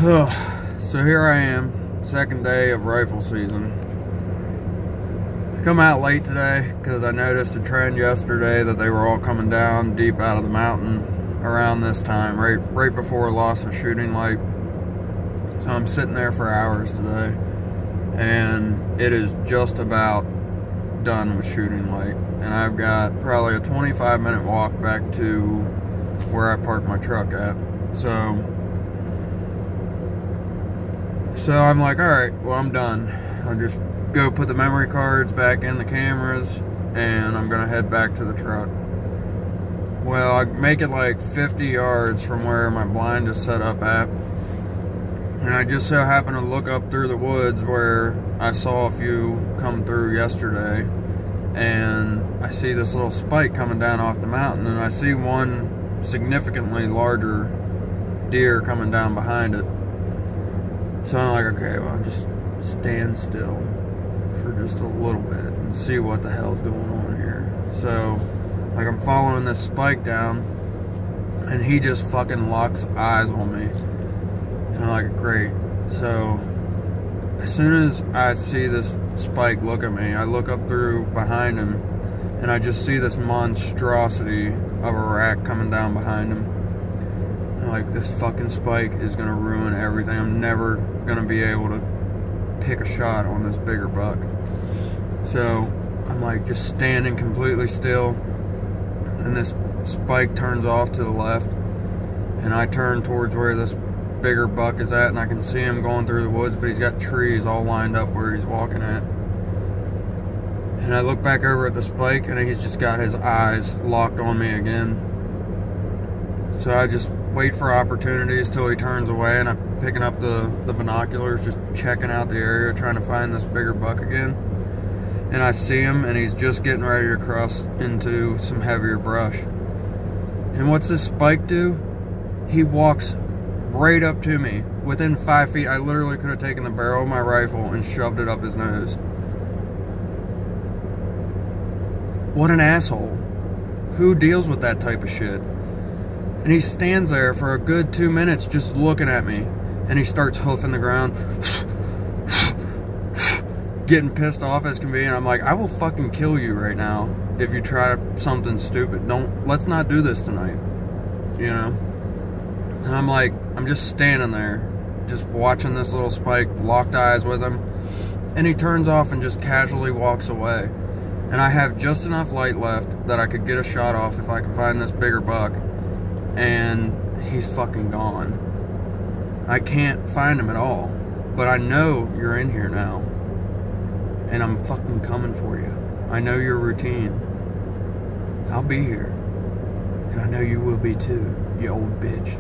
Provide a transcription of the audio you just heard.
So here I am, second day of rifle season. I come out late today because I noticed a trend yesterday that they were all coming down deep out of the mountain around this time, right before loss of shooting light. So I'm sitting there for hours today, and it is just about done with shooting light. And I've got probably a 25-minute walk back to where I parked my truck at. So I'm like, all right, well, I'm done. I'll just go put the memory cards back in the cameras, and I'm gonna head back to the truck. Well, I make it like 50 yards from where my blind is set up at, and I just so happen to look up through the woods where I saw a few come through yesterday, and I see this little spike coming down off the mountain, and I see one significantly larger deer coming down behind it. So I'm like, okay, well, I'll just stand still for just a little bit and see what the hell's going on here. So, like, I'm following this spike down, and he just fucking locks eyes on me. And I'm like, great. So, as soon as I see this spike look at me, I look up through behind him, and I just see this monstrosity of a rack coming down behind him. Like, this fucking spike is gonna ruin everything. I'm never gonna be able to pick a shot on this bigger buck. So I'm like just standing completely still, and this spike turns off to the left, and I turn towards where this bigger buck is at, and I can see him going through the woods, but he's got trees all lined up where he's walking at. And I look back over at the spike, and he's just got his eyes locked on me again. So I just wait for opportunities till he turns away, and I'm picking up the binoculars, just checking out the area, trying to find this bigger buck again. And I see him, and he's just getting ready to cross into some heavier brush. And what's this spike do? He walks right up to me, within 5 feet. I literally could have taken the barrel of my rifle and shoved it up his nose. What an asshole. Who deals with that type of shit? And he stands there for a good 2 minutes just looking at me. And he starts hoofing the ground, getting pissed off as can be. And I'm like, I will fucking kill you right now if you try something stupid. Let's not do this tonight, you know? And I'm like, I'm just standing there, just watching this little spike, locked eyes with him. And he turns off and just casually walks away. And I have just enough light left that I could get a shot off if I could find this bigger buck. And he's fucking gone. I can't find him at all, but I know you're in here now, and I'm fucking coming for you. I know your routine. I'll be here, and I know you will be too, you old bitch.